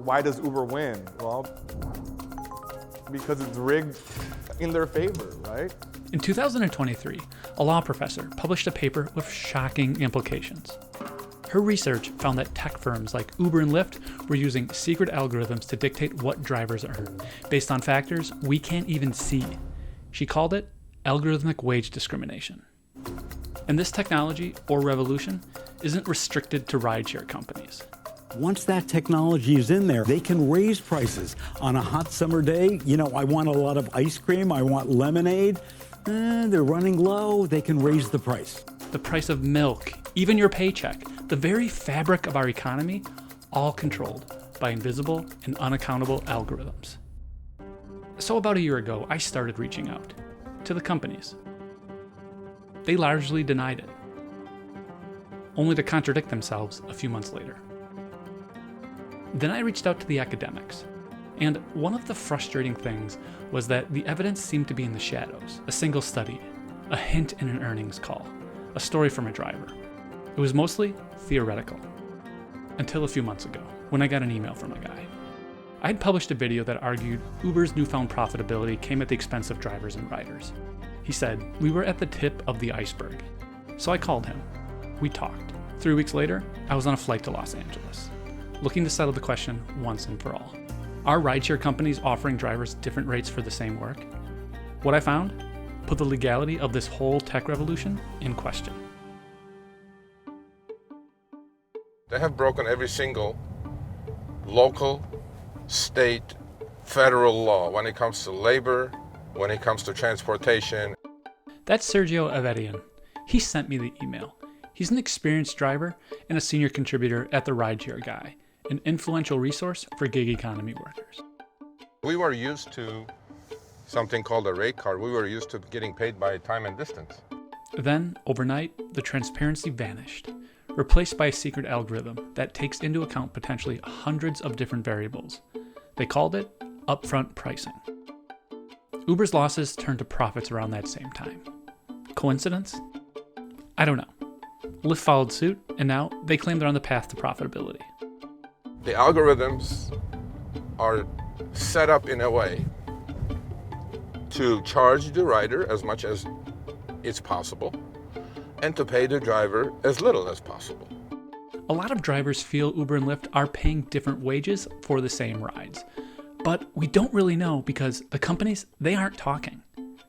why does Uber win? Well, because it's rigged in their favor, right? In 2023, a law professor published a paper with shocking implications. Her research found that tech firms like Uber and Lyft were using secret algorithms to dictate what drivers earn, based on factors we can't even see. She called it algorithmic wage discrimination. And this technology, or revolution, isn't restricted to rideshare companies. Once that technology is in there, they can raise prices. On a hot summer day, I want a lot of ice cream, I want lemonade. They're running low, they can raise the price. The price of milk, even your paycheck, the very fabric of our economy, all controlled by invisible and unaccountable algorithms. So about a year ago, I started reaching out to the companies. They largely denied it, only to contradict themselves a few months later. Then I reached out to the academics, and one of the frustrating things was that the evidence seemed to be in the shadows. A single study, a hint in an earnings call, a story from a driver. It was mostly theoretical, until a few months ago, when I got an email from a guy. I had published a video that argued Uber's newfound profitability came at the expense of drivers and riders. He said, we were at the tip of the iceberg. So I called him. We talked. 3 weeks later, I was on a flight to Los Angeles, looking to settle the question once and for all. Are rideshare companies offering drivers different rates for the same work? What I found put the legality of this whole tech revolution in question. They have broken every single local, state, federal law when it comes to labor, when it comes to transportation. That's Sergio Avedian. He sent me the email. He's an experienced driver and a senior contributor at The Rideshare Guy, an influential resource for gig economy workers. We were used to something called a rate card. We were used to getting paid by time and distance. Then, overnight, the transparency vanished, replaced by a secret algorithm that takes into account potentially hundreds of different variables. They called it upfront pricing. Uber's losses turned to profits around that same time. Coincidence? I don't know. Lyft followed suit, and now they claim they're on the path to profitability. The algorithms are set up in a way to charge the rider as much as it's possible and to pay the driver as little as possible. A lot of drivers feel Uber and Lyft are paying different wages for the same rides. But we don't really know because the companies, they aren't talking.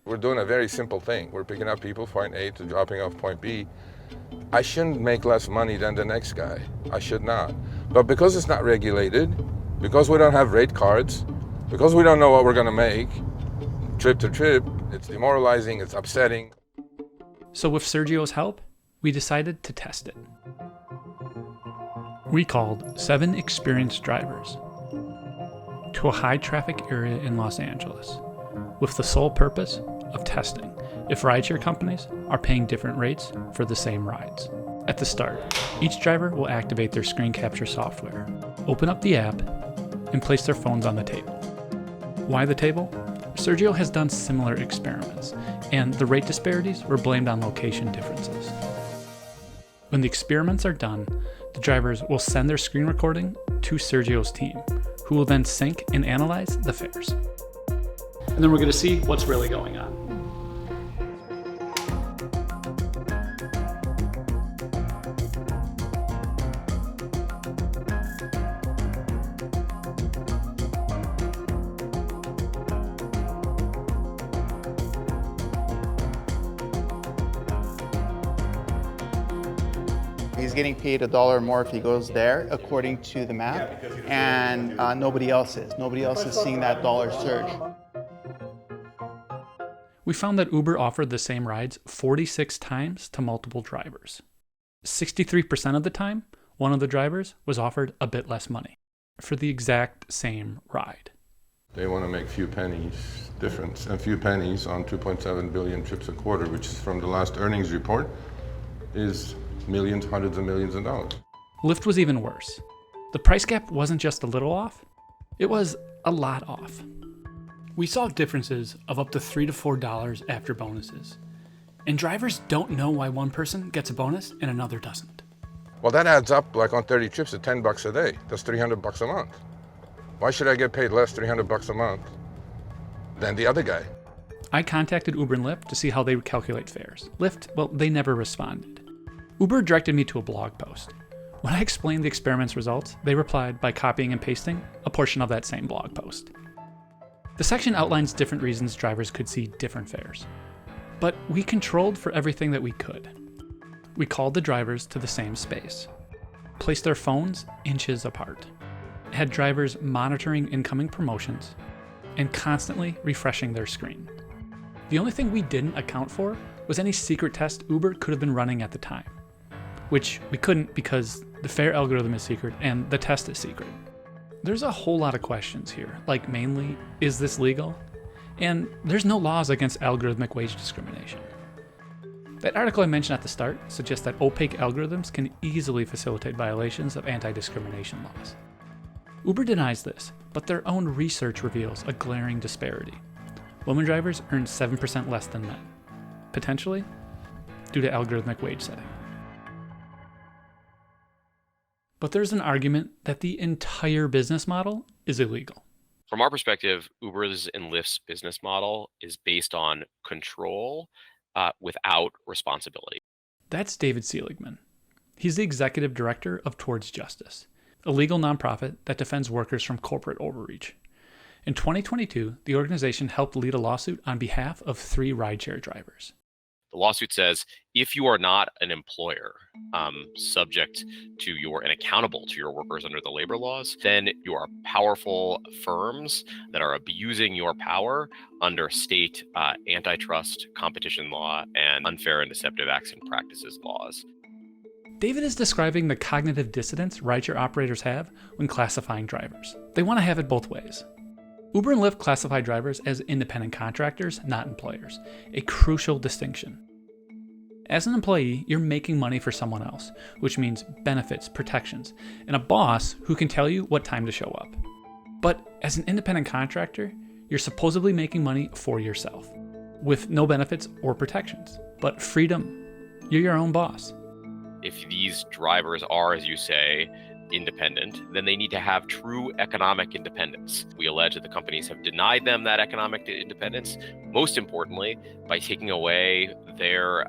We're doing a very simple thing. We're picking up people point A to dropping off point B. I shouldn't make less money than the next guy. I should not. But because it's not regulated, because we don't have rate cards, because we don't know what we're going to make, trip to trip, it's demoralizing, it's upsetting. So with Sergio's help, we decided to test it. We called 7 experienced drivers to a high-traffic area in Los Angeles with the sole purpose of testing if rideshare companies are paying different rates for the same rides. At the start, each driver will activate their screen capture software, open up the app, and place their phones on the table. Why the table? Sergio has done similar experiments, and the rate disparities were blamed on location differences. When the experiments are done, the drivers will send their screen recording to Sergio's team, who will then sync and analyze the fares. And then we're going to see what's really going on. He's getting paid $1 more if he goes there, according to the map, and nobody else is. Nobody else is seeing that dollar surge. We found that Uber offered the same rides 46 times to multiple drivers. 63% of the time, one of the drivers was offered a bit less money for the exact same ride. They want to make few pennies difference, and few pennies on 2.7 billion trips a quarter, which is from the last earnings report, is millions, hundreds of millions of dollars. Lyft was even worse. The price gap wasn't just a little off, it was a lot off. We saw differences of up to $3 to $4 after bonuses. And drivers don't know why one person gets a bonus and another doesn't. Well, that adds up like on 30 trips to $10 a day. That's $300 a month. Why should I get paid less, $300 a month, than the other guy? I contacted Uber and Lyft to see how they would calculate fares. Lyft, well, they never responded. Uber directed me to a blog post. When I explained the experiment's results, they replied by copying and pasting a portion of that same blog post. The section outlines different reasons drivers could see different fares. But we controlled for everything that we could. We called the drivers to the same space, placed their phones inches apart, had drivers monitoring incoming promotions, and constantly refreshing their screen. The only thing we didn't account for was any secret test Uber could have been running at the time, which we couldn't because the fare algorithm is secret and the test is secret. There's a whole lot of questions here, like mainly, is this legal? And there's no laws against algorithmic wage discrimination. That article I mentioned at the start suggests that opaque algorithms can easily facilitate violations of anti-discrimination laws. Uber denies this, but their own research reveals a glaring disparity. Women drivers earn 7% less than men, potentially due to algorithmic wage setting. But there's an argument that the entire business model is illegal. From our perspective, Uber's and Lyft's business model is based on control without responsibility. That's David Seligman. He's the executive director of Towards Justice, a legal nonprofit that defends workers from corporate overreach. In 2022, the organization helped lead a lawsuit on behalf of 3 rideshare drivers. The lawsuit says if you are not an employer subject to and accountable to your workers under the labor laws, then you are powerful firms that are abusing your power under state antitrust, competition law, and unfair and deceptive acts and practices laws. David is describing the cognitive dissonance rideshare operators have when classifying drivers. They want to have it both ways. Uber and Lyft classify drivers as independent contractors, not employers, a crucial distinction. As an employee, you're making money for someone else, which means benefits, protections, and a boss who can tell you what time to show up. But as an independent contractor, you're supposedly making money for yourself, with no benefits or protections, but freedom. You're your own boss. If these drivers are, as you say, independent, then they need to have true economic independence. We allege that the companies have denied them that economic independence, most importantly, by taking away their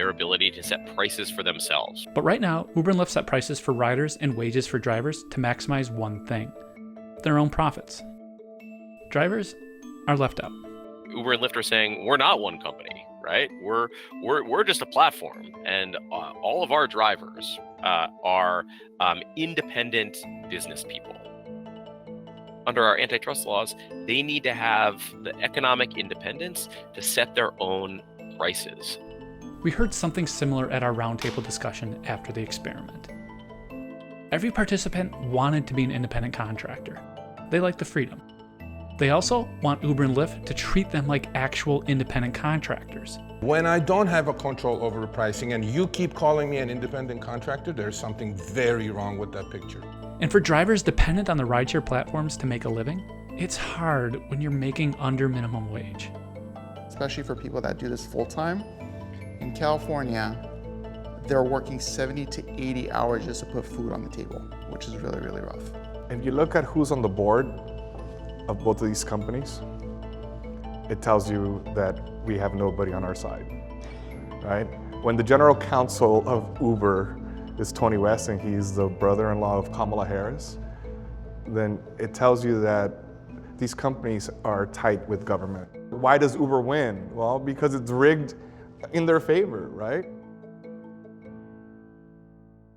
ability to set prices for themselves. But right now, Uber and Lyft set prices for riders and wages for drivers to maximize one thing: their own profits. Drivers are left out. Uber and Lyft are saying we're not one company, right? We're just a platform, and all of our drivers are independent business people. Under our antitrust laws, they need to have the economic independence to set their own prices. We heard something similar at our roundtable discussion after the experiment. Every participant wanted to be an independent contractor. They like the freedom. They also want Uber and Lyft to treat them like actual independent contractors. When I don't have a control over the pricing and you keep calling me an independent contractor, there's something very wrong with that picture. And for drivers dependent on the rideshare platforms to make a living, it's hard when you're making under minimum wage. Especially for people that do this full-time. In California, they're working 70 to 80 hours just to put food on the table, which is really, really rough. If you look at who's on the board of both of these companies, it tells you that we have nobody on our side, right? When the general counsel of Uber is Tony West and he's the brother-in-law of Kamala Harris, then it tells you that these companies are tight with government. Why does Uber win? Well, because it's rigged in their favor, right?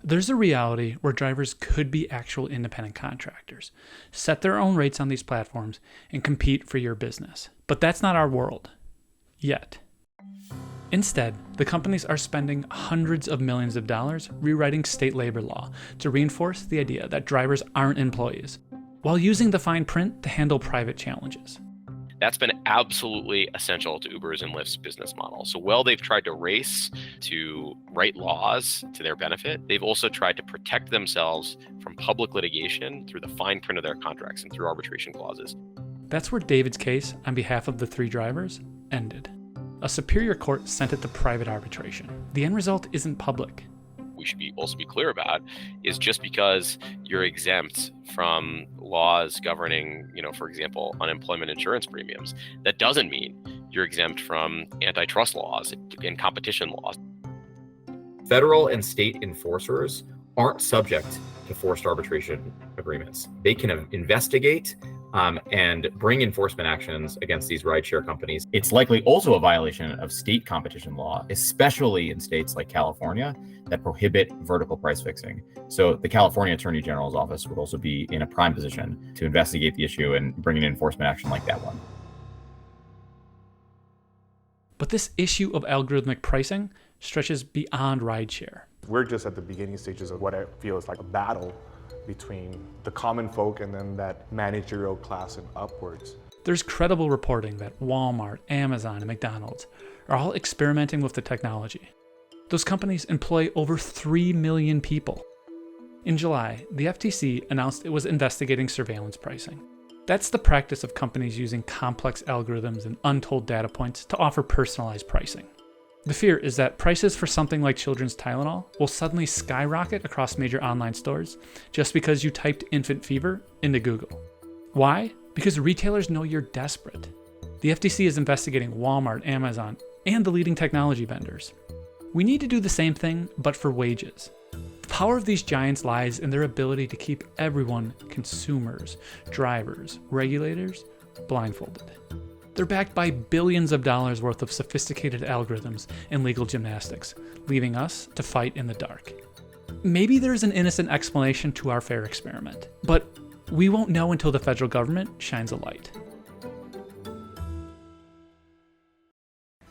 There's a reality where drivers could be actual independent contractors, set their own rates on these platforms, and compete for your business. But that's not our world. Yet. Instead, the companies are spending hundreds of millions of dollars rewriting state labor law to reinforce the idea that drivers aren't employees, while using the fine print to handle private challenges. That's been absolutely essential to Uber's and Lyft's business model. So while they've tried to race to write laws to their benefit, they've also tried to protect themselves from public litigation through the fine print of their contracts and through arbitration clauses. That's where David's case on behalf of the 3 drivers ended. A superior court sent it to private arbitration. The end result isn't public. we should also be clear about is just because you're exempt from laws governing, for example, unemployment insurance premiums, that doesn't mean you're exempt from antitrust laws and competition laws. Federal and state enforcers aren't subject to forced arbitration agreements. They can investigate and bring enforcement actions against these rideshare companies. It's likely also a violation of state competition law, especially in states like California that prohibit vertical price fixing. So the California Attorney General's office would also be in a prime position to investigate the issue and bring an enforcement action like that one. But this issue of algorithmic pricing stretches beyond rideshare. We're just at the beginning stages of what I feel is like a battle between the common folk and then that managerial class and upwards. There's credible reporting that Walmart, Amazon, and McDonald's are all experimenting with the technology. Those companies employ over 3 million people. In July, the FTC announced it was investigating surveillance pricing. That's the practice of companies using complex algorithms and untold data points to offer personalized pricing. The fear is that prices for something like children's Tylenol will suddenly skyrocket across major online stores just because you typed infant fever into Google. Why? Because retailers know you're desperate. The FTC is investigating Walmart, Amazon, and the leading technology vendors. We need to do the same thing, but for wages. The power of these giants lies in their ability to keep everyone, consumers, drivers, regulators, blindfolded. They're backed by billions of dollars worth of sophisticated algorithms and legal gymnastics, leaving us to fight in the dark. Maybe there's an innocent explanation to our fair experiment, but we won't know until the federal government shines a light.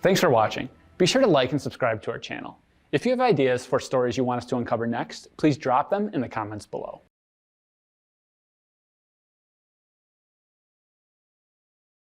Thanks for watching. Be sure to like and subscribe to our channel. If you have ideas for stories you want us to uncover next, please drop them in the comments below.